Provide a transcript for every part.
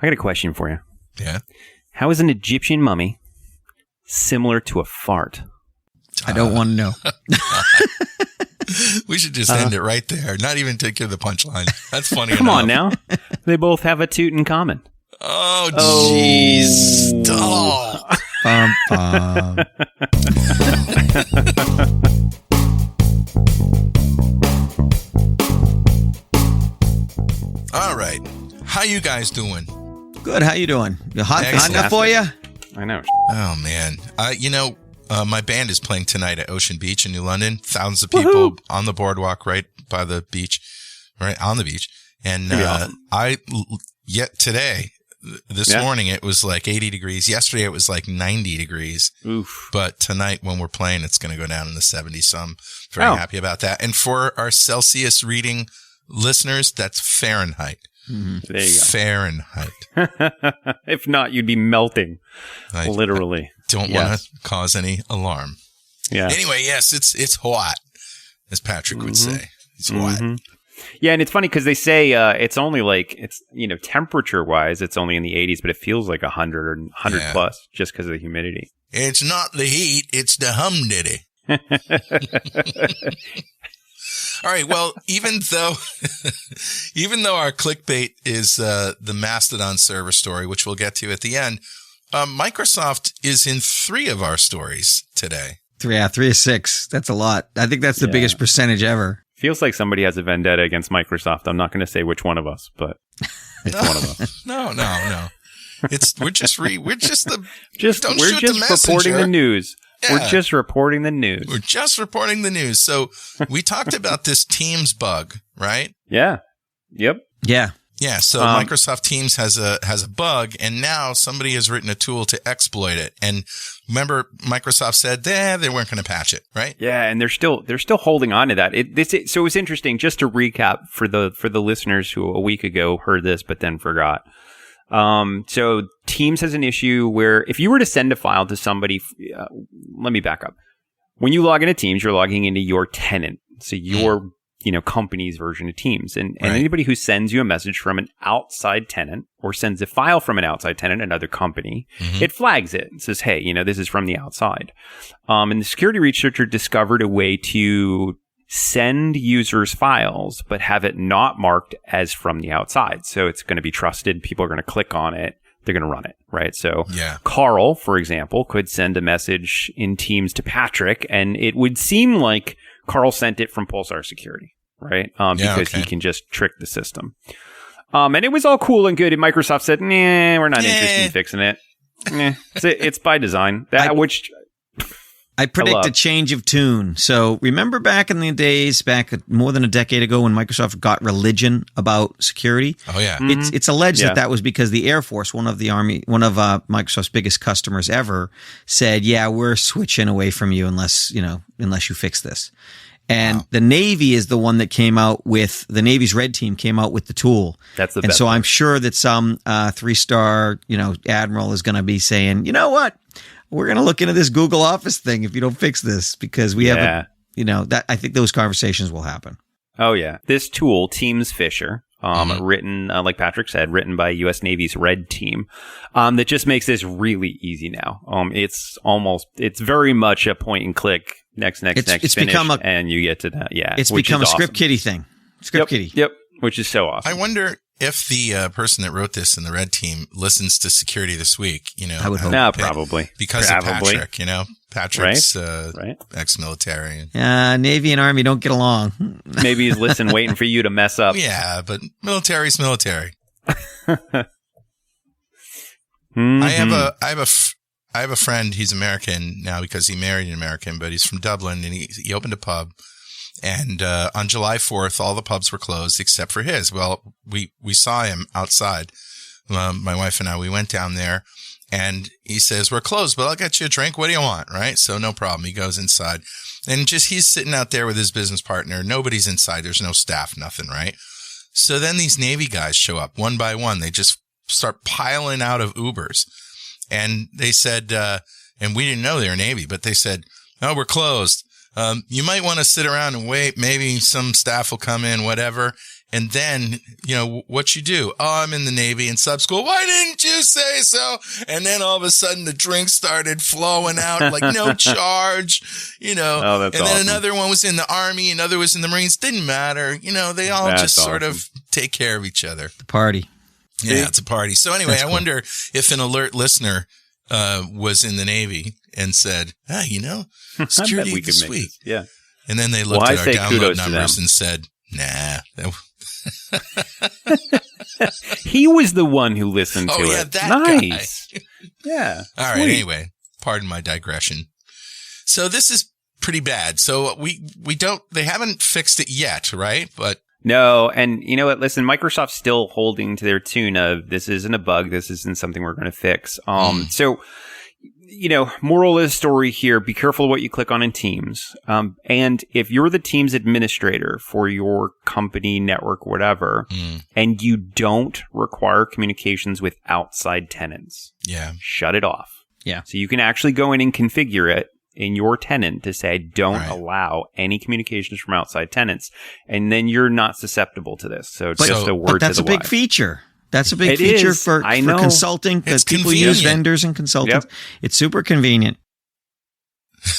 I got a question for you. Yeah. How is an Egyptian mummy similar to a fart? I don't want to know. We should just end it right there. Not even take care of the punchline. That's funny. Come on now. They both have a toot in common. Oh, jeez. Oh. Bum, bum. All right. How you guys doing? Good. How you doing? Hot enough for you? I know. Oh, man. My band is playing tonight at Ocean Beach in New London. Thousands of people on the boardwalk right by the beach, right on the beach. And awesome. Today, this morning, it was like 80 degrees. Yesterday, it was like 90 degrees. Oof. But tonight, when we're playing, it's going to go down in the 70s. So I'm very happy about that. And for our Celsius reading listeners, that's Fahrenheit. Mm-hmm. There you go. Fahrenheit. If not, you'd be melting. Literally. Don't want to cause any alarm. Yeah. Anyway, yes, it's hot, as Patrick would say. It's hot. Yeah, and it's funny because they say it's only like, temperature-wise, it's only in the 80s, but it feels like 100 or 100 plus just because of the humidity. It's not the heat, it's the humidity. All right, well, even though our clickbait is the Mastodon server story, which we'll get to at the end, Microsoft is in 3 of our stories today. 3 of 6. That's a lot. I think that's the biggest percentage ever. Feels like somebody has a vendetta against Microsoft. I'm not going to say which one of us, but it's one of us. No. We're just reporting the news. Yeah. We're just reporting the news. So we talked about this Teams bug, right? Yeah. Yep. Yeah. Yeah. So Microsoft Teams has a bug, and now somebody has written a tool to exploit it. And remember, Microsoft said they weren't going to patch it, right? Yeah, and they're still holding on to that. So it was interesting. Just to recap for the listeners who a week ago heard this but then forgot. So Teams has an issue where if you were to send a file to somebody, let me back up. When you log into Teams, you're logging into your tenant. So your, company's version of Teams. And anybody who sends you a message from an outside tenant or sends a file from an outside tenant, another company, it flags it and says, hey, this is from the outside. And the security researcher discovered a way to send users files, but have it not marked as from the outside. So it's going to be trusted. People are going to click on it. They're going to run it, right? So Carl, for example, could send a message in Teams to Patrick, and it would seem like Carl sent it from Pulsar Security, right? Because he can just trick the system. And it was all cool and good. And Microsoft said, nah, we're not interested in fixing it. It's by design. I predict a change of tune. So remember back in the days, back more than a decade ago when Microsoft got religion about security? Oh, yeah. It's alleged that was because the Air Force, one of Microsoft's biggest customers ever, said, yeah, we're switching away from you unless you fix this. And the Navy is the one that came out with, the Navy's Red Team came out with the tool. That's the best. And so I'm sure that some 3-star, admiral is going to be saying, you know what? We're going to look into this Google Office thing if you don't fix this, because we have I think those conversations will happen. Oh, yeah. This tool, Teams Fisher, written, like Patrick said, written by U.S. Navy's Red Team, that just makes this really easy now. It's very much a point and click, next, finish, and you get to that. Yeah. It's become a script kiddie thing. Script kiddie. Yep. Which is so awesome. I wonder if the person that wrote this in the Red Team listens to Security This Week, I would hope. No, probably. Because of Patrick, Patrick's ex-military. Navy and Army don't get along. Maybe he's waiting for you to mess up. Yeah, but military's military. I have a friend, he's American now because he married an American, but he's from Dublin, and he opened a pub. And on July 4th, all the pubs were closed except for his. Well, we saw him outside. My wife and I, we went down there, and he says, we're closed, but I'll get you a drink. What do you want? Right? So no problem. He goes inside. And he's sitting out there with his business partner. Nobody's inside. There's no staff, nothing, right? So then these Navy guys show up one by one. They just start piling out of Ubers. And they said, and we didn't know they were Navy, but they said, no, we're closed. You might want to sit around and wait. Maybe some staff will come in, whatever. And then, what you do? Oh, I'm in the Navy in sub school. Why didn't you say so? And then all of a sudden the drink started flowing out like no charge, Oh, that's and then awesome. another one was in the Army, another was in the Marines. Didn't matter. They all That's just sort awesome. of take care of each other. The party. Yeah, it's a party. So anyway, That's I cool. wonder if an alert listener was in the Navy and said, security we could this make week. this. Yeah. And then they looked Well, I at our say download kudos to numbers them. and said, nah. He was the one who listened to Oh, yeah, it. that Nice. Yeah. All right. Sweet. Anyway, pardon my digression. So this is pretty bad. So they haven't fixed it yet, right? But No, and you know what? Listen, Microsoft's still holding to their tune of this isn't a bug, this isn't something we're going to fix. So, moral of the story here: be careful what you click on in Teams. And if you're the Teams administrator for your company, network, whatever, and you don't require communications with outside tenants, shut it off. Yeah. So you can actually go in and configure it in your tenant to say, don't Right. allow any communications from outside tenants. And then you're not susceptible to this. So it's just a word But that's to a the big wise. feature. That's a big It feature is. for I know. consulting because It's people use convenient. vendors and consultants. Yep. It's super convenient.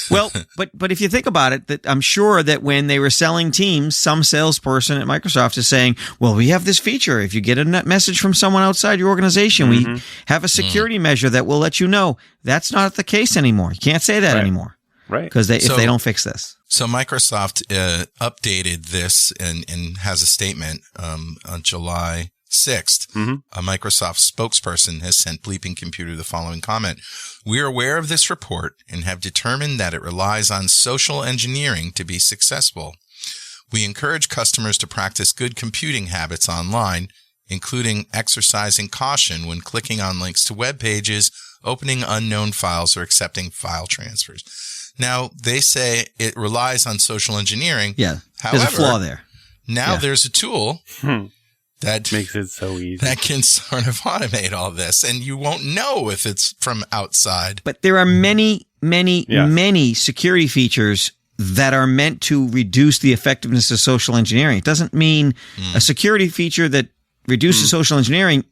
Well, but if you think about it, that I'm sure that when they were selling Teams, some salesperson at Microsoft is saying, well, we have this feature. If you get a message from someone outside your organization, we have a security measure that will let you know. That's not the case anymore. You can't say that Right. anymore. Right. Because if they don't fix this. So Microsoft updated this and has a statement on July 6th. A Microsoft spokesperson has sent Bleeping Computer the following comment. We are aware of this report and have determined that it relies on social engineering to be successful. We encourage customers to practice good computing habits online, including exercising caution when clicking on links to web pages, opening unknown files, or accepting file transfers. Now, they say it relies on social engineering. Yeah. However, There's a flaw there. now Yeah. there's a tool that Makes it so easy. that can sort of automate all this, and you won't know if it's from outside. But there are many, Yes. many security features that are meant to reduce the effectiveness of social engineering. It doesn't mean a security feature that reduces social engineering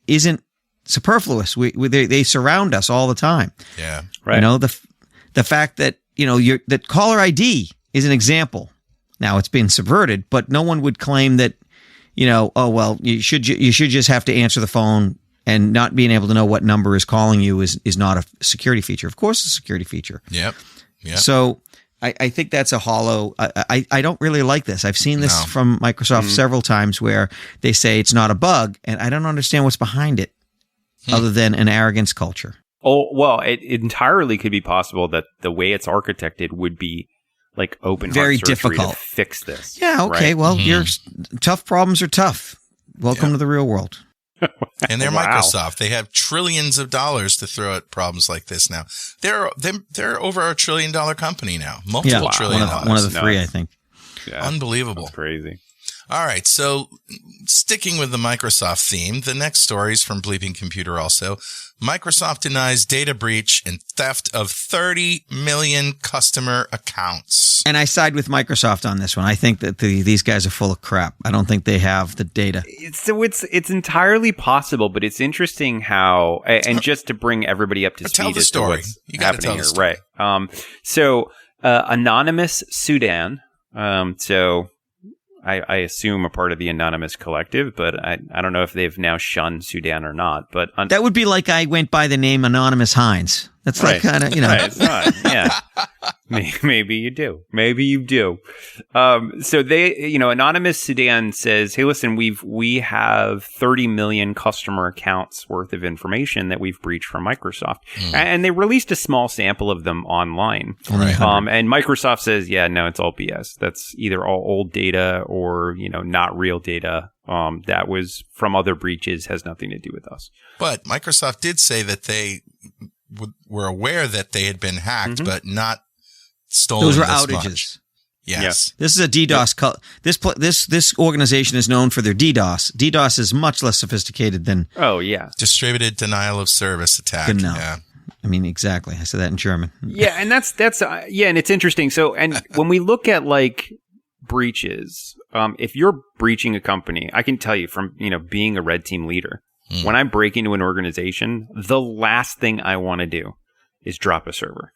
isn't superfluous. They surround us all the time. Yeah. Right. You know, the fact that, that caller ID is an example. Now it's been subverted, but no one would claim that, you should just have to answer the phone, and not being able to know what number is calling you is not a security feature. Of course, it's a security feature. Yep. Yep. So I think that's a hollow. I don't really like this. I've seen this No. from Microsoft several times where they say it's not a bug, and I don't understand what's behind it other than an arrogance culture. Oh, well, it entirely could be possible that the way it's architected would be like open heart Very surgery difficult. to fix this. Yeah, okay. right? Well, your tough problems are tough. Welcome to the real world. And they're Wow. Microsoft. They have trillions of dollars to throw at problems like this now. They're over $1 trillion company now. Multiple Yeah, trillion dollars. one of the No, three, I it's- think. Yeah, Unbelievable. that's crazy. All right. So sticking with the Microsoft theme, the next story is from Bleeping Computer also. Microsoft denies data breach and theft of 30 million customer accounts. And I side with Microsoft on this one. I think that these guys are full of crap. I don't think they have the data. It's entirely possible, but it's interesting how, and just to bring everybody up to Tell speed the as to story. what's You gotta happening tell the here, story. right? Anonymous Sudan. So I assume a part of the Anonymous Collective, but I don't know if they've now shunned Sudan or not. But That would be like I went by the name Anonymous Hines. That's like Right. kind of, Right, it's not. Yeah. Maybe you do. Maybe you do. So they, Anonymous Sudan says, hey, listen, we have 30 million customer accounts worth of information that we've breached from Microsoft. And they released a small sample of them online. Right. And Microsoft says, yeah, no, it's all BS. That's either all old data or, not real data. That was from other breaches, has nothing to do with us. But Microsoft did say that they were aware that they had been hacked, but not stolen. those were this outages. much. Yes. This is a DDoS. This organization is known for their DDoS. DDoS is much less sophisticated than. Oh, yeah. Distributed denial of service attack. Genau. Yeah. I mean, exactly. I said that in German. Yeah, and that's and it's interesting. So, and when we look at like breaches, if you're breaching a company, I can tell you from, being a red team leader, when I break into an organization, the last thing I want to do is drop a server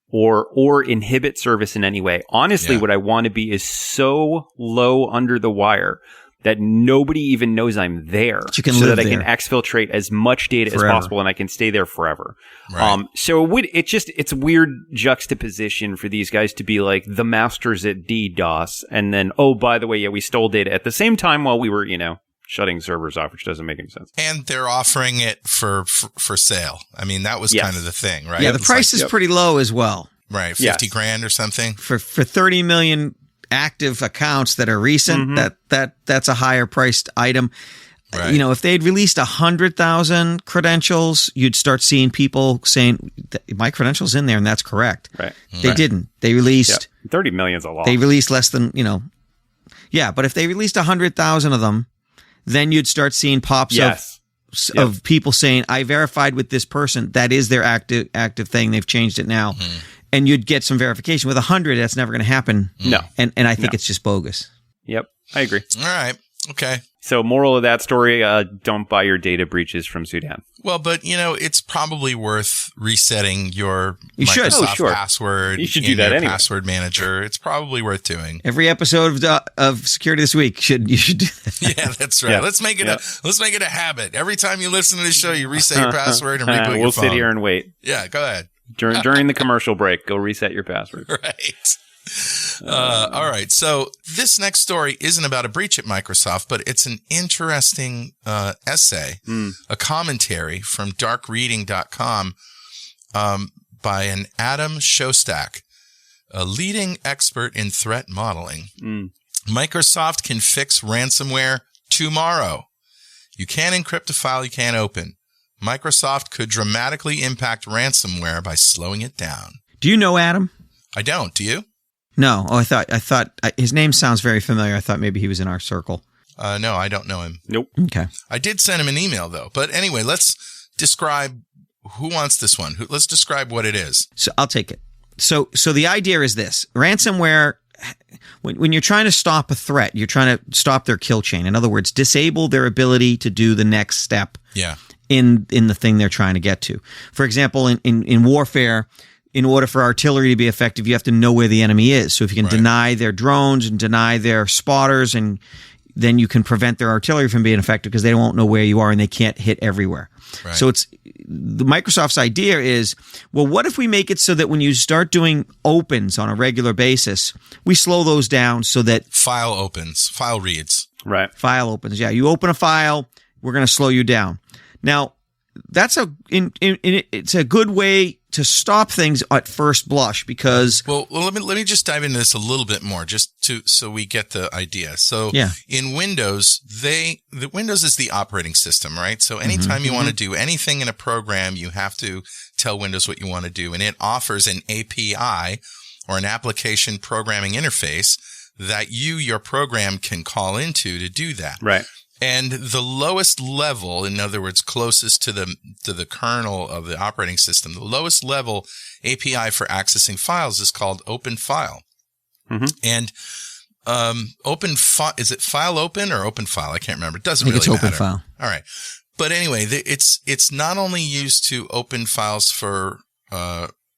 or inhibit service in any way. Honestly, what I want to be is so low under the wire that nobody even knows I'm there, so that I can exfiltrate as much data as possible and I can stay there forever. Right. So it's a weird juxtaposition for these guys to be like the masters at DDoS, and then, oh, by the way, we stole data at the same time while we were, shutting servers off, which doesn't make any sense. And they're offering it for sale. I mean, that was kind of the thing, right? Yeah, the price is pretty low as well. Right, 50 grand or something for 30 million active accounts that are recent. That's a higher priced item. Right. If they'd released 100,000 credentials, you'd start seeing people saying my credentials in there, and that's correct. Right. They didn't. They released 30 million's a lot. They released less than but if they released 100,000 of them, then you'd start seeing pops of people saying, I verified with this person. That is their active thing. They've changed it now. And you'd get some verification. With 100, that's never going to happen. No. And I think it's just bogus. Yep. I agree. All right. Okay. So moral of that story, don't buy your data breaches from Sudan. Well, but, it's probably worth resetting your Microsoft password. You should do that anyway. Password manager. It's probably worth doing. Every episode of Security This Week you should do that. Yeah, that's right. Yeah. Let's make it a habit. Every time you listen to this show, you reset your password and reboot your phone. We'll sit here and wait. Yeah, go ahead. During the commercial break, go reset your password. Right. All right. So this next story isn't about a breach at Microsoft, but it's an interesting essay, a commentary from darkreading.com by an Adam Shostak, a leading expert in threat modeling. Microsoft can fix ransomware tomorrow. You can't encrypt a file you can't open. Microsoft could dramatically impact ransomware by slowing it down. Do you know Adam? I don't. Do you? No. Oh, I thought his name sounds very familiar. I thought maybe he was in our circle. No, I don't know him. Nope. Okay. I did send him an email though. But anyway, let's describe who wants this one. Let's describe what it is. So I'll take it. So the idea is this: ransomware. When you're trying to stop a threat, you're trying to stop their kill chain. In other words, disable their ability to do the next step. Yeah. In the thing they're trying to get to. For example, in warfare, in order for artillery to be effective, you have to know where the enemy is. So if you can deny their drones and deny their spotters, and then you can prevent their artillery from being effective because they won't know where you are and they can't hit everywhere. Right. So the Microsoft's idea is, well, what if we make it so that when you start doing opens on a regular basis, we slow those down so that file reads. Right. File opens. Yeah. You open a file, we're going to slow you down. Now, that's it's a good way to stop things at first blush because let me just dive into this a little bit more so we get the idea. So in Windows, the Windows is the operating system, right? So anytime you want to do anything in a program, you have to tell Windows what you want to do, and it offers an API or an application programming interface that your program can call into to do that. Right. And the lowest level, in other words, closest to the kernel of the operating system, the lowest level API for accessing files is called Open File. And is it File Open or Open File? I can't remember. It doesn't really matter. It's Open File. All right. But anyway, it's not only used to open files for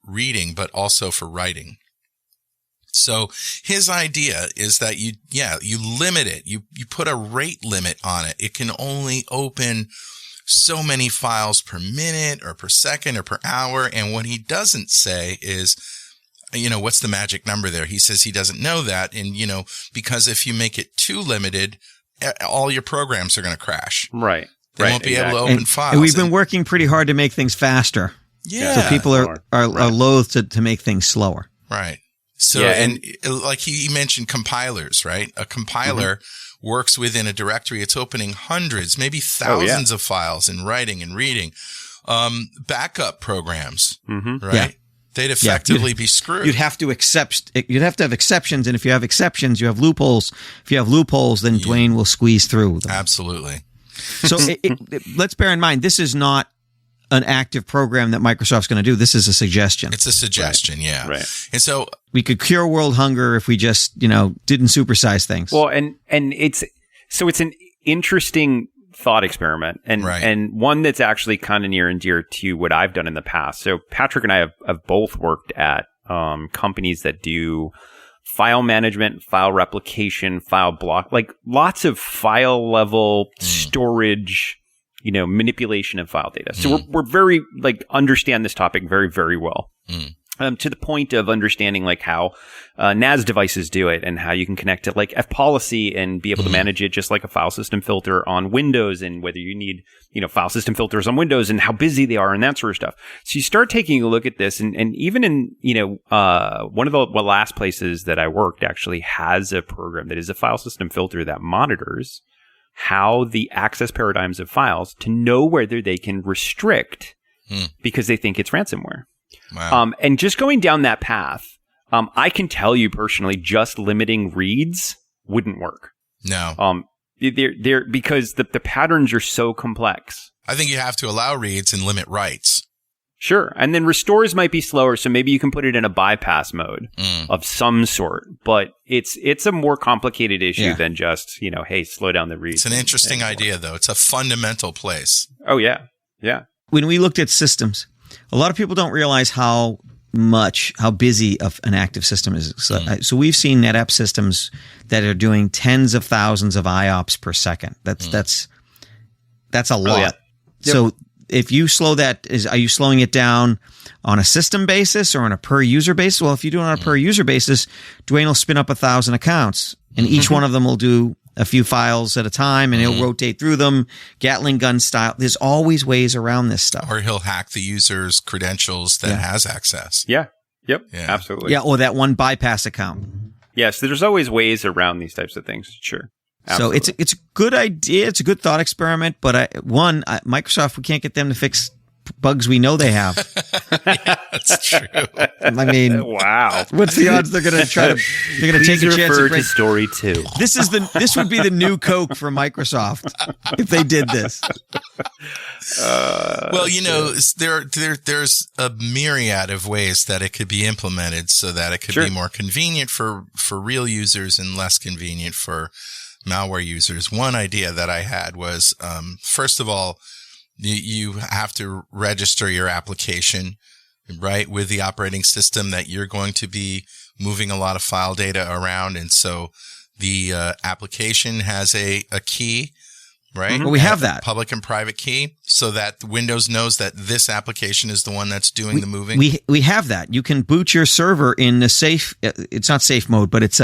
reading, but also for writing. So his idea is that you limit it. You put a rate limit on it. It can only open so many files per minute or per second or per hour. And what he doesn't say is, what's the magic number there? He says he doesn't know that. And, because if you make it too limited, all your programs are going to crash. Right. They won't be able to open files. And we've been working pretty hard to make things faster. Yeah. So people are loath to make things slower. Right. So, and like he mentioned compilers, right? A compiler works within a directory. It's opening hundreds, maybe thousands of files in writing and reading. Backup programs, right? Yeah. They'd effectively be screwed. You'd have to have exceptions. And if you have exceptions, you have loopholes. If you have loopholes, then Dwayne will squeeze through them. Absolutely. So let's bear in mind, this is not an active program that Microsoft's going to do. This is a suggestion. It's a suggestion, yeah. Right. And so we could cure world hunger if we just, didn't supersize things. Well, and it's an interesting thought experiment, and one that's actually kind of near and dear to what I've done in the past. So Patrick and I have both worked at companies that do file management, file replication, file block, like lots of file level storage, manipulation of file data. So we're very understand this topic very, very well. To the point of understanding how NAS devices do it and how you can connect to F-policy and be able to manage it just like a file system filter on Windows, and whether you need, file system filters on Windows and how busy they are and that sort of stuff. So you start taking a look at this, and even in, one of the last places that I worked actually has a program that is a file system filter that monitors how the access paradigms of files to know whether they can restrict because they think it's ransomware. Wow. And just going down that path, I can tell you personally, just limiting reads wouldn't work. No. They're because the patterns are so complex. I think you have to allow reads and limit writes. Sure. And then restores might be slower, so maybe you can put it in a bypass mode of some sort. But it's a more complicated issue than just, hey, slow down the reads. It's an interesting idea, though. It's a fundamental place. Oh, yeah. Yeah. When we looked at systems, a lot of people don't realize how busy of an active system is. So we've seen NetApp systems that are doing tens of thousands of IOPS per second. That's a lot. Oh, yeah. Yep. So if you slow that, are you slowing it down on a system basis or on a per user basis? Well, if you do it on a per user basis, Dwayne will spin up 1,000 accounts, and each one of them will do a few files at a time, and he'll rotate through them, Gatling gun style. There's always ways around this stuff. Or he'll hack the user's credentials that has access. Yeah. Yep. Yeah. Absolutely. Yeah, or that one bypass account. Yes, there's always ways around these types of things. Sure. Absolutely. So it's a good idea. It's a good thought experiment. But Microsoft, we can't get them to fix bugs we know they have. Yeah, that's true. I mean, wow. What's the odds they're going to try to? They're going to take a chance. Refer to story 2. This would be the new Coke for Microsoft if they did this. Well, there's a myriad of ways that it could be implemented so that it could be more convenient for real users and less convenient for malware users. One idea that I had was, first of all, you have to register your application, right, with the operating system that you're going to be moving a lot of file data around. And so the application has a key, right? Well, we have that. Public and private key, so that Windows knows that this application is the one that's doing the moving. We have that. You can boot your server in a safe, it's not safe mode, but it's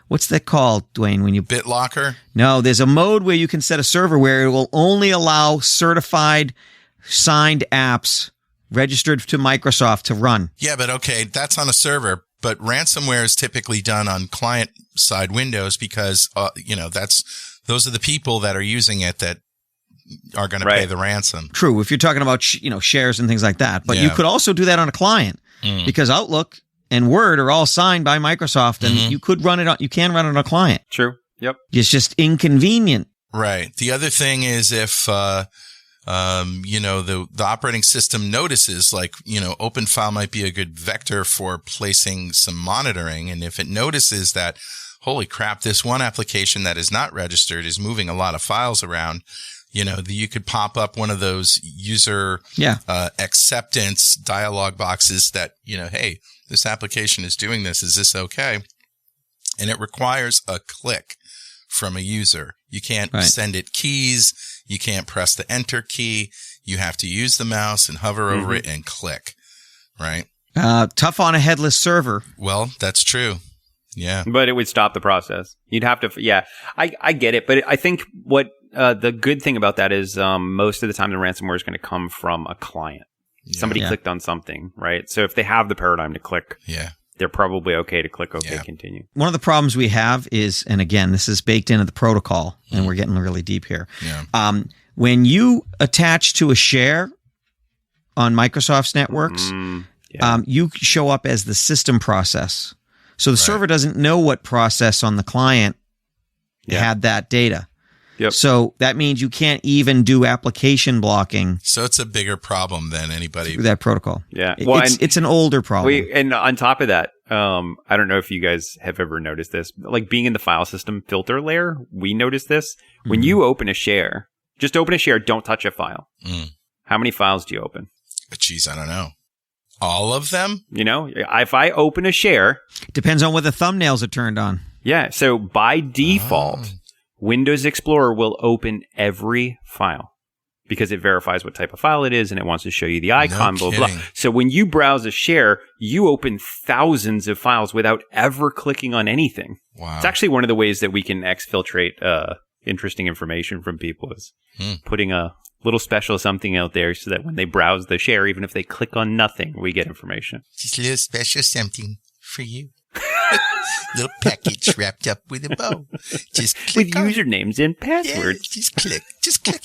what's that called, Dwayne? When you BitLocker? No, there's a mode where you can set a server where it will only allow certified, signed apps registered to Microsoft to run. Yeah, but okay, that's on a server. But ransomware is typically done on client-side Windows because those are the people that are using it that are going to pay the ransom. True, if you're talking about shares and things like that. But you could also do that on a client because Outlook and Word are all signed by Microsoft, and you could run it on. You can run it on a client. True. Yep. It's just inconvenient. Right. The other thing is if the operating system notices, OpenFile might be a good vector for placing some monitoring, and if it notices that, holy crap, this one application that is not registered is moving a lot of files around, you could pop up one of those user acceptance dialog boxes that, hey, this application is doing this. Is this okay? And it requires a click from a user. You can't send it keys. You can't press the enter key. You have to use the mouse and hover over it and click, right? Tough on a headless server. Well, that's true. Yeah. But it would stop the process. You'd have to, I get it. But I think what the good thing about that is most of the time the ransomware is going to come from a client. Somebody clicked on something, right? So if they have the paradigm to click, they're probably okay to click OK, continue. One of the problems we have is, and again, this is baked into the protocol, and we're getting really deep here. Yeah. When you attach to a share on Microsoft's networks, you show up as the system process. So the server doesn't know what process on the client had that data. Yep. So that means you can't even do application blocking. So it's a bigger problem than anybody. Through that protocol. Yeah. It's an older problem. And on top of that, I don't know if you guys have ever noticed this, like being in the file system filter layer, we notice this. When you open a share, just open a share, don't touch a file. How many files do you open? Geez, I don't know. All of them? You know, if I open a share. Depends on whether thumbnails are turned on. Yeah. So by default, Windows Explorer will open every file because it verifies what type of file it is and it wants to show you the icon, blah, blah. So when you browse a share, you open thousands of files without ever clicking on anything. Wow. It's actually one of the ways that we can exfiltrate interesting information from people is putting a little special something out there so that when they browse the share, even if they click on nothing, we get information. Just a little special something for you. Little package wrapped up with a bow. Just click with usernames and passwords. Yeah, just click.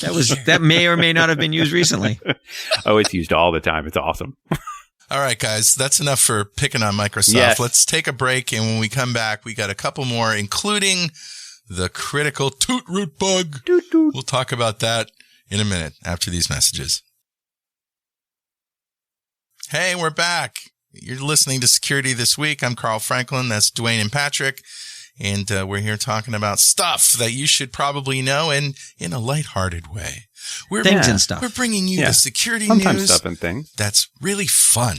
That may or may not have been used recently. Oh, it's used all the time. It's awesome. All right, guys, that's enough for picking on Microsoft. Yes. Let's take a break, and when we come back, we got a couple more, including the critical TootRoot bug. Toot, toot. We'll talk about that in a minute after these messages. Hey, we're back. You're listening to Security This Week. I'm Carl Franklin. That's Dwayne and Patrick. And we're here talking about stuff that you should probably know and in a lighthearted way. Things and stuff. We're bringing you the security Sometimes news. stuff and things. That's really fun.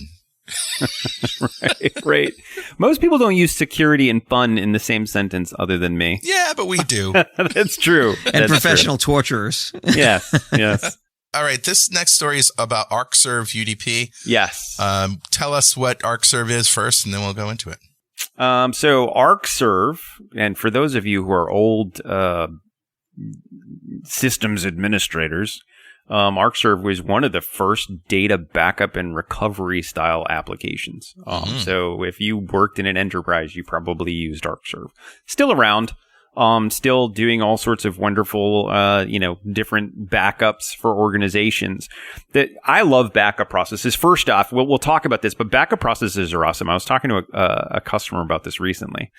Right. Most people don't use security and fun in the same sentence other than me. Yeah, but we do. That's true. And professional torturers. Yes. All right, this next story is about ArcServe UDP. Yes. Tell us what ArcServe is first, and then we'll go into it. So ArcServe, and for those of you who are old systems administrators, ArcServe was one of the first data backup and recovery style applications. So if you worked in an enterprise, you probably used ArcServe. Still around. Still doing all sorts of wonderful, different backups for organizations. That I love backup processes. First off, we'll talk about this, but backup processes are awesome. I was talking to a customer about this recently,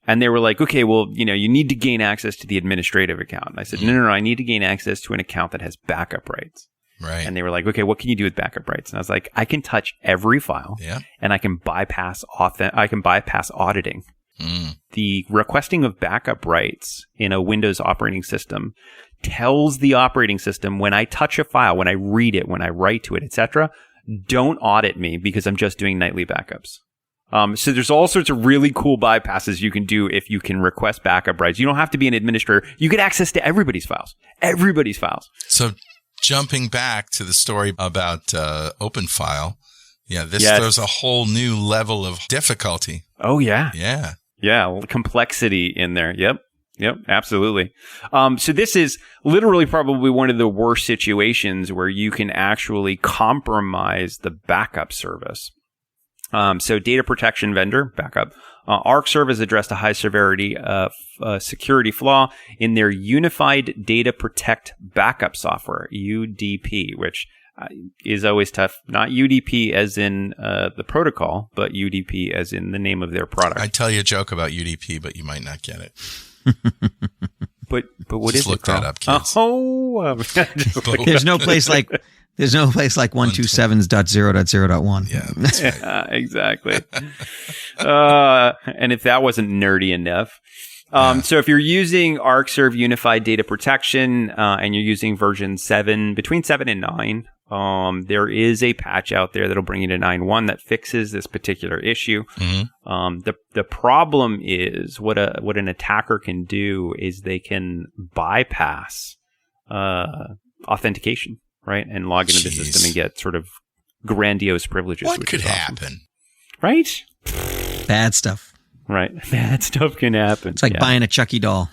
and they were like, "Okay, well, you need to gain access to the administrative account." And I said, "No, I need to gain access to an account that has backup rights." Right. And they were like, "Okay, what can you do with backup rights?" And I was like, "I can touch every file, and I can bypass auditing." The requesting of backup rights in a Windows operating system tells the operating system when I touch a file, when I read it, when I write to it, etc., don't audit me because I'm just doing nightly backups. So there's all sorts of really cool bypasses you can do if you can request backup rights. You don't have to be an administrator. You get access to everybody's files. So jumping back to the story about OpenFile, there's a whole new level of difficulty. Oh, yeah. Yeah, complexity in there. Yep, absolutely. So this is literally probably one of the worst situations where you can actually compromise the backup service. So data protection vendor, backup. ArcServe has addressed a high severity security flaw in their Unified Data Protect backup software, UDP, which is always tough. Not UDP as in the protocol, but UDP as in the name of their product. I'd tell you a joke about UDP, but you might not get it. But what Just is look it? That up, kids. There's no place like 127.0.0.1. Yeah, that's right. Exactly. And if that wasn't nerdy enough. So if you're using ArcServe Unified Data Protection and you're using version 7, between 7 and 9, there is a patch out there that'll bring you to 9.1 that fixes this particular issue. The problem is what an attacker can do is they can bypass authentication, right? And log into the system and get sort of grandiose privileges. What could happen? Right? Bad stuff. Right. Bad stuff can happen. It's like buying a Chucky doll.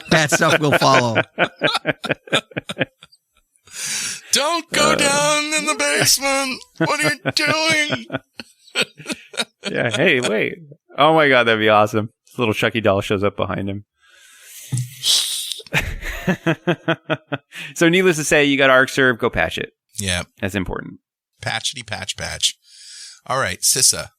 Bad stuff will follow. Don't go down in the basement. What are you doing? Yeah. Hey, wait. Oh my God, that'd be awesome. This little Chucky doll shows up behind him. So needless to say, you got ArcServe, go patch it. Yeah. That's important. Patchity patch. All right, CISA.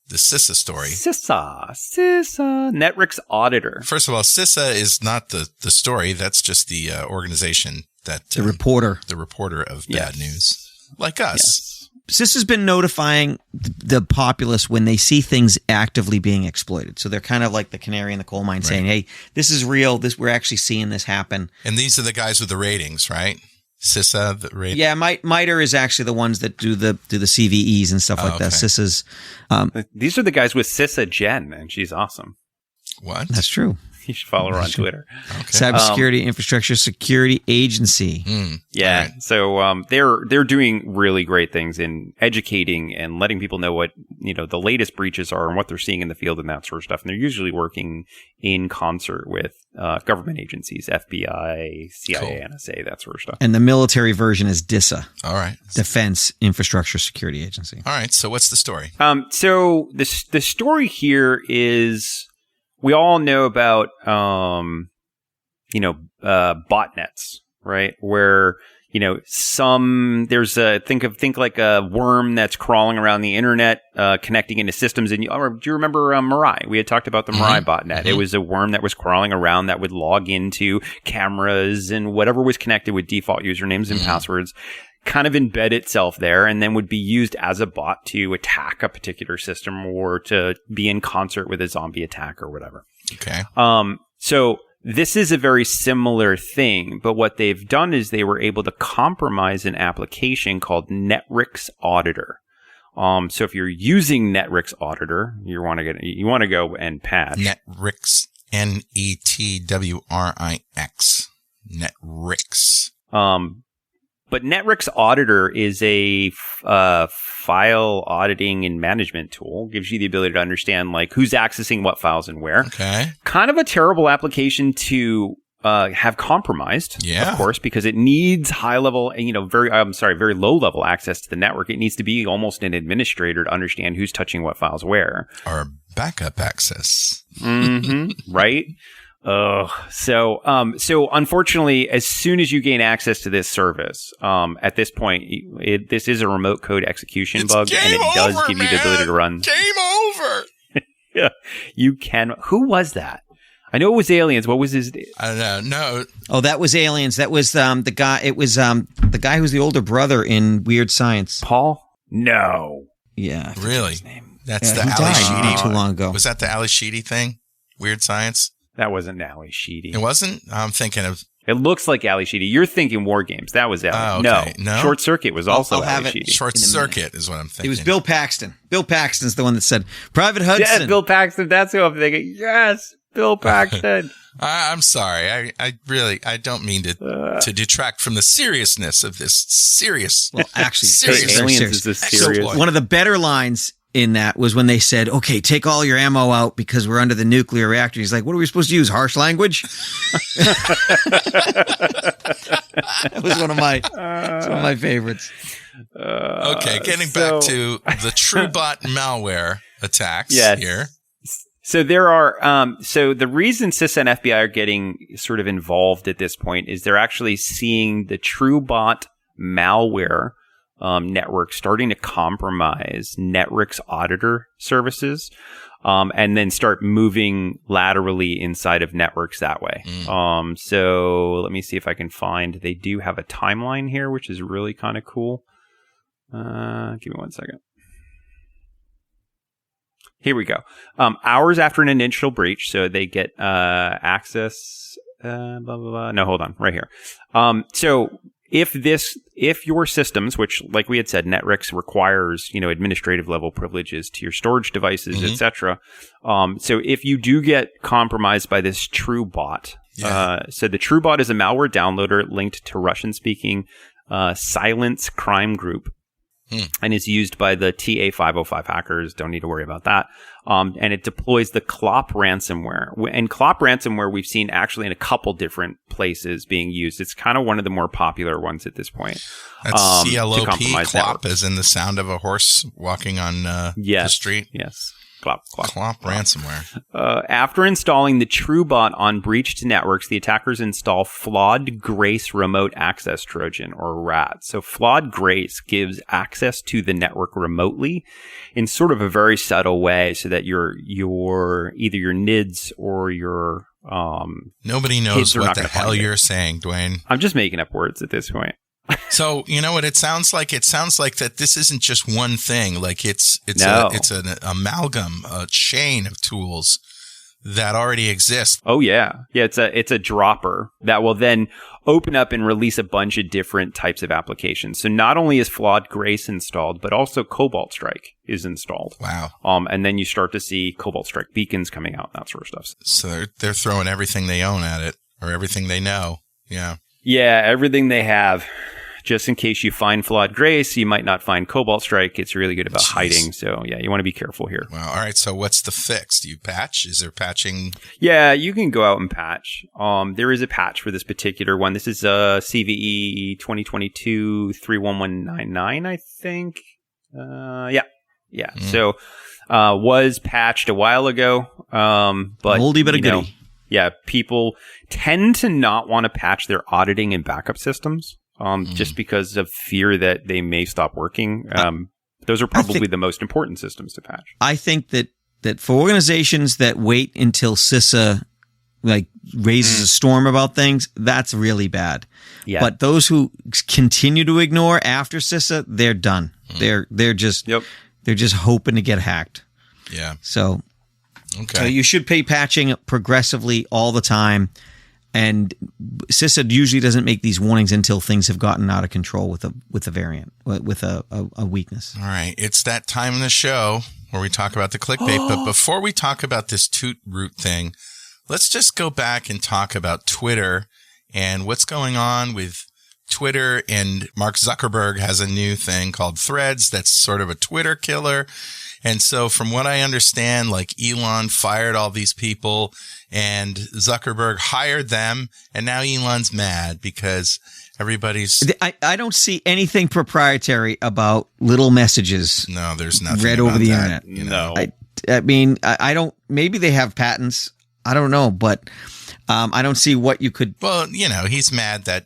the CISA story. CISA, Netrix Auditor. First of all, CISA is not the story. That's just the organization that the reporter of bad news, like us. Yes. CISA's been notifying the populace when they see things actively being exploited. So they're kind of like the canary in the coal mine, saying, "Hey, this is real. We're actually seeing this happen." And these are the guys with the ratings, right? CISA, the rating. Yeah, MITRE is actually the ones that do the CVEs and stuff like that. CISA's. These are the guys with CISA Jen, and she's awesome. What? That's true. You should follow her on Twitter. Okay. Cybersecurity Infrastructure Security Agency. Yeah. Right. So they're doing really great things in educating and letting people know what the latest breaches are and what they're seeing in the field and that sort of stuff. And they're usually working in concert with government agencies, FBI, CIA, NSA, that sort of stuff. And the military version is DISA. All right. Defense Infrastructure Security Agency. All right. So what's the story? So the story here is. We all know about, botnets, right? Where, think like a worm that's crawling around the internet, connecting into systems. And do you remember Mirai? We had talked about the Mirai botnet. Mm-hmm. It was a worm that was crawling around that would log into cameras and whatever was connected with default usernames and passwords. Kind of embed itself there and then would be used as a bot to attack a particular system or to be in concert with a zombie attack or whatever. Okay. So this is a very similar thing, but what they've done is they were able to compromise an application called Netrix Auditor. So if you're using Netrix Auditor, you want to go and patch Netrix, Netwrix. Netrix. But Netrix Auditor is a file auditing and management tool. Gives you the ability to understand like who's accessing what files and where. Okay. Kind of a terrible application to have compromised, of course, because it needs high level, very low level access to the network. It needs to be almost an administrator to understand who's touching what files where. Or backup access. Mm-hmm. Right. So unfortunately, as soon as you gain access to this service, at this point, this is a remote code execution bug, and it does give you the ability to run. Game over. Yeah, you can. Who was that? I know it was Aliens. What was his? I don't know. No. Oh, that was Aliens. That was the guy. It was the guy who's the older brother in Weird Science. Paul? No. Yeah. Really? His name. That's the Ali Sheedy. Not too long ago. Was that the Ali Sheedy thing? Weird Science. That wasn't Ali Sheedy. It wasn't? I'm thinking of... It looks like Ali Sheedy. You're thinking War Games. That was Ali. Oh, okay. No. Short Circuit was also Ali Sheedy. Short Circuit is what I'm thinking. It was Bill Paxton. Bill Paxton's the one that said, Private Hudson. Yeah, Bill Paxton. That's who I'm thinking. Yes, Bill Paxton. I'm sorry. I don't mean to detract from the seriousness of this serious... Well, actually, Aliens is serious. So one of the better lines in that was when they said, okay, take all your ammo out because we're under the nuclear reactor. He's like, what are we supposed to use? Harsh language? That was one of my favorites. Okay, getting back to the TrueBot malware attacks here. So there are, so the reason CISA and FBI are getting sort of involved at this point is they're actually seeing the TrueBot malware network starting to compromise Netrix Auditor services, and then start moving laterally inside of networks that way. So let me see if I can find, they do have a timeline here, which is really kind of cool. Give me 1 second. Here we go. Hours after an initial breach, so they get access, blah, blah, blah. No, hold on, right here. So if your systems, which like we had said, Netrix requires, administrative level privileges to your storage devices, etc. So if you do get compromised by this TrueBot, so the TrueBot is a malware downloader linked to Russian-speaking Silence crime group. And is used by the TA505 hackers. Don't need to worry about that. And it deploys the Clop ransomware. And Clop ransomware we've seen actually in a couple different places being used. It's kind of one of the more popular ones at this point. That's CLOP, Clop, as in the sound of a horse walking on the street? Yes. Clop ransomware. After installing the TrueBot on breached networks, the attackers install Flawed Grace Remote Access Trojan, or RAT. So Flawed Grace gives access to the network remotely in sort of a very subtle way, so that your either your NIDs or your nobody knows what the hell you're saying, Dwayne. I'm just making up words at this point. So, you know what it sounds like? It sounds like that this isn't just one thing. Like it's an amalgam, a chain of tools that already exist. Oh yeah. Yeah, it's a dropper that will then open up and release a bunch of different types of applications. So not only is Flawed Grace installed, but also Cobalt Strike is installed. Wow. And then you start to see Cobalt Strike beacons coming out, that sort of stuff. So they're throwing everything they own at it, or everything they know. Yeah. Yeah, everything they have. Just in case you find Flawed Grace, you might not find Cobalt Strike. It's really good about hiding. So, yeah, you want to be careful here. Well, all right. So what's the fix? Do you patch? Is there patching? Yeah, you can go out and patch. There is a patch for this particular one. This is CVE 2022-31199, I think. Yeah. So, was patched a while ago. But oldie but a goodie. Yeah, people tend to not want to patch their auditing and backup systems. Just because of fear that they may stop working. Those are probably the most important systems to patch. I think that for organizations that wait until CISA raises a storm about things, that's really bad. Yeah. But those who continue to ignore after CISA, they're done. They're just hoping to get hacked. Yeah. So you should pay patching progressively all the time. And CISA usually doesn't make these warnings until things have gotten out of control with a variant, with a weakness. All right. It's that time in the show where we talk about the clickbait. But before we talk about this TootRoot thing, let's just go back and talk about Twitter and what's going on with Twitter. And Mark Zuckerberg has a new thing called Threads that's sort of a Twitter killer. And so from what I understand, Elon fired all these people and Zuckerberg hired them. And now Elon's mad because everybody's... I don't see anything proprietary about little messages. No, there's nothing read over the internet. No. I mean, I don't... Maybe they have patents. I don't know, but... I don't see what you could... Well, he's mad that,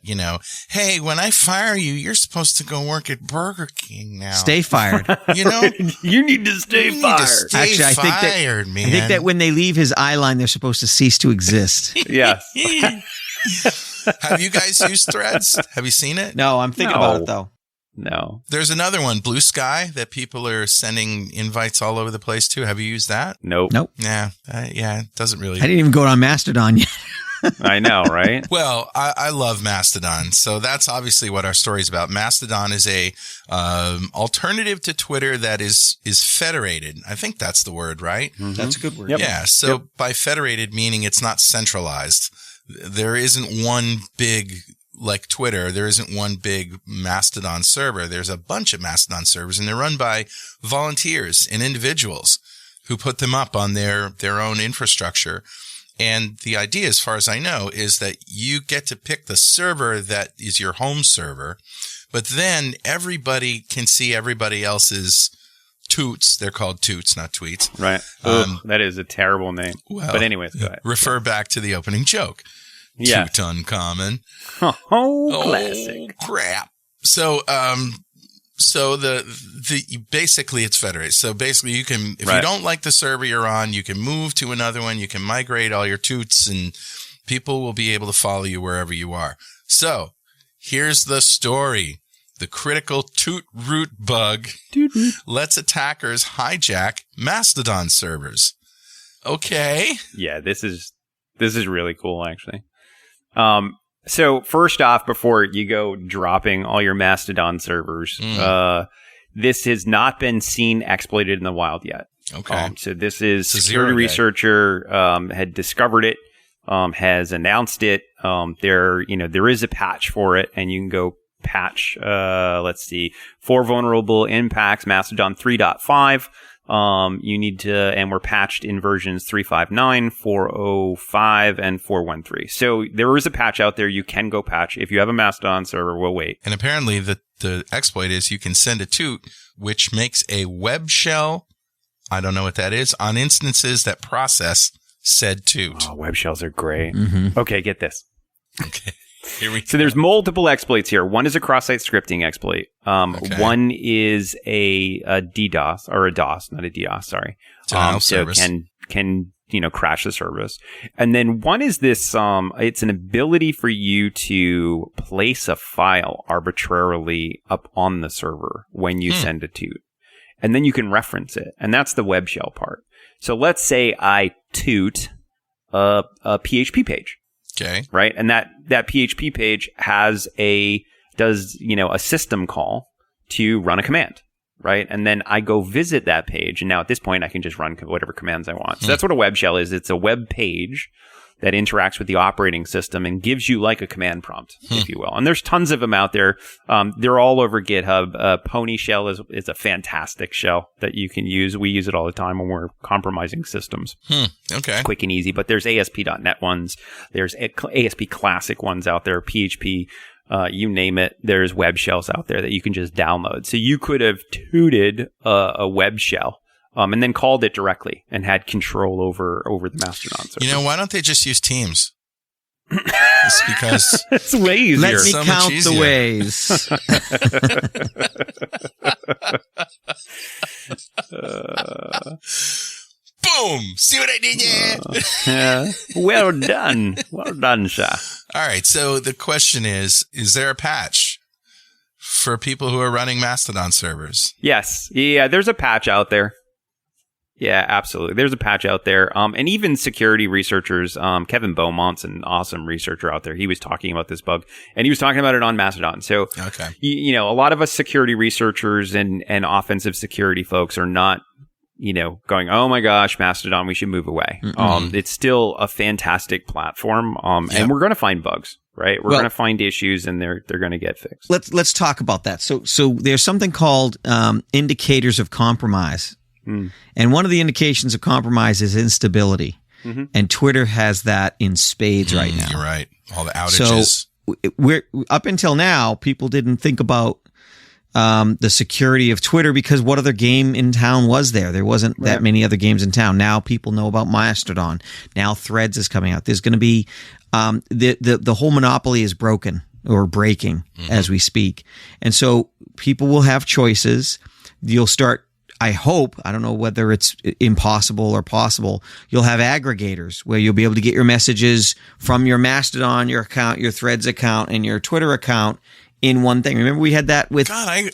hey, when I fire you, you're supposed to go work at Burger King now. Stay fired. You need to stay fired. Actually, I think that when they leave his eye line, they're supposed to cease to exist. Yes. Have you guys used Threads? Have you seen it? No, I'm thinking about it, though. No. There's another one, Blue Sky, that people are sending invites all over the place to. Have you used that? Nope. Yeah. It doesn't really. I didn't even go on Mastodon yet. I know, right? Well, I love Mastodon. So that's obviously what our story is about. Mastodon is a alternative to Twitter that is federated. I think that's the word, right? Mm-hmm. That's a good word. Yep. Yeah. So by federated, meaning it's not centralized. There isn't one big... Like Twitter, there isn't one big Mastodon server. There's a bunch of Mastodon servers, and they're run by volunteers and individuals who put them up on their own infrastructure. And the idea, as far as I know, is that you get to pick the server that is your home server, but then everybody can see everybody else's toots. They're called toots, not tweets. Right. That is a terrible name. Well, but anyways, go ahead. Refer back to the opening joke. Yeah. Toot uncommon. Oh, classic. Crap. So, basically it's federated. So basically you can, if you don't like the server you're on, you can move to another one. You can migrate all your toots and people will be able to follow you wherever you are. So here's the story. The critical TootRoot bug lets attackers hijack Mastodon servers. Okay. Yeah, this is really cool, actually. So first off, before you go dropping all your Mastodon servers, this has not been seen exploited in the wild yet. Okay. So this is security researcher had discovered it, has announced it. There is a patch for it, and you can go patch. Let's see, for vulnerable impacts, Mastodon 3.5. You need to, and we're patched in versions 3.5.9, 4.05, and 4.1.3. So there is a patch out there. You can go patch. If you have a Mastodon server, we'll wait. And apparently the exploit is you can send a toot, which makes a web shell I don't know what that is, on instances that process said toot. Oh, web shells are great. Mm-hmm. Okay, get this. Okay. Here we go. So there's multiple exploits here. One is a cross-site scripting exploit. One is a DDoS, or a DOS, not a DDoS, sorry. Denial of so service. can crash the service. And then one is this, it's an ability for you to place a file arbitrarily up on the server when you send a toot. And then you can reference it. And that's the web shell part. So let's say I toot a PHP page. Okay. Right. And that PHP page does a system call to run a command. Right. And then I go visit that page. And now at this point, I can just run whatever commands I want. So that's what a web shell is. It's a web page that interacts with the operating system and gives you like a command prompt, if you will. And there's tons of them out there. They're all over GitHub. Pony shell is a fantastic shell that you can use. We use it all the time when we're compromising systems. Okay. It's quick and easy. But there's ASP.NET ones. There's ASP Classic ones out there. PHP. You name it. There's web shells out there that you can just download. So you could have tooted a web shell. And then called it directly and had control over the Mastodon server. Why don't they just use Teams? It's because it's way easier. Let me so count much the ways. Boom! See what I did there? Well done. Well done, sir. All right. So the question is there a patch for people who are running Mastodon servers? Yes. Yeah, there's a patch out there. Yeah, absolutely. There's a patch out there. And even security researchers, Kevin Beaumont's an awesome researcher out there. He was talking about this bug, and he was talking about it on Mastodon. So, okay. A lot of us security researchers and offensive security folks are not, going, oh my gosh, Mastodon, we should move away. It's still a fantastic platform. And we're going to find bugs, right? We're going to find issues, and they're going to get fixed. Let's talk about that. So there's something called indicators of compromise. And one of the indications of compromise is instability. And Twitter has that in spades right now. You're right. All the outages. So we're up until now, people didn't think about the security of Twitter because what other game in town was there? There wasn't that many other games in town. Now people know about Mastodon. Now Threads is coming out. There's going to be the whole monopoly is broken or breaking as we speak. And so people will have choices. You'll start, I hope, I don't know whether it's impossible or possible, you'll have aggregators where you'll be able to get your messages from your Mastodon, your account, your Threads account, and your Twitter account in one thing. Remember we had that with... God,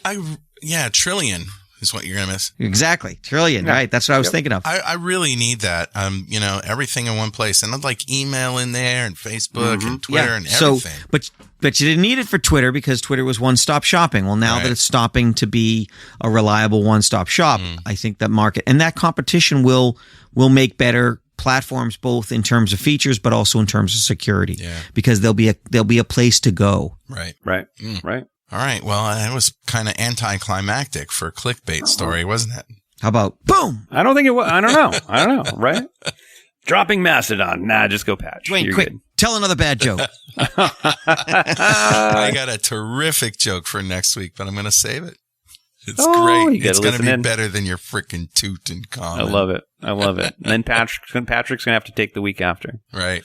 Trillion is what you're going to miss. Exactly. Trillion, right? That's what I was thinking of. I really need that. Everything in one place. And I'd like email in there and Facebook and Twitter and everything. So, but you didn't need it for Twitter because Twitter was one-stop shopping. Well, now that it's stopping to be a reliable one-stop shop, I think that market and that competition will make better platforms both in terms of features but also in terms of security. Yeah. Because there'll be a place to go. Right. Right. All right. Well, that was kind of anticlimactic for a clickbait story, wasn't it? How about boom? I don't think it was. I don't know. Right? Dropping Mastodon. Nah, just go patch. Dwayne, quick. Good. Tell another bad joke. I got a terrific joke for next week, but I'm going to save it. It's great. It's going to be better than your freaking toot and comment. I love it. And then Patrick's going to have to take the week after. Right.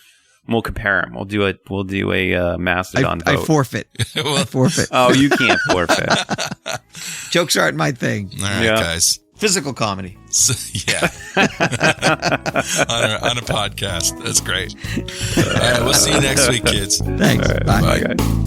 We'll compare them. We'll do a Mastodon vote. I forfeit. I forfeit. Oh, you can't forfeit. Jokes aren't my thing. All right, guys. Physical comedy. So, on a podcast. That's great. All right, we'll see you next week, kids. Thanks. Right, bye, guys.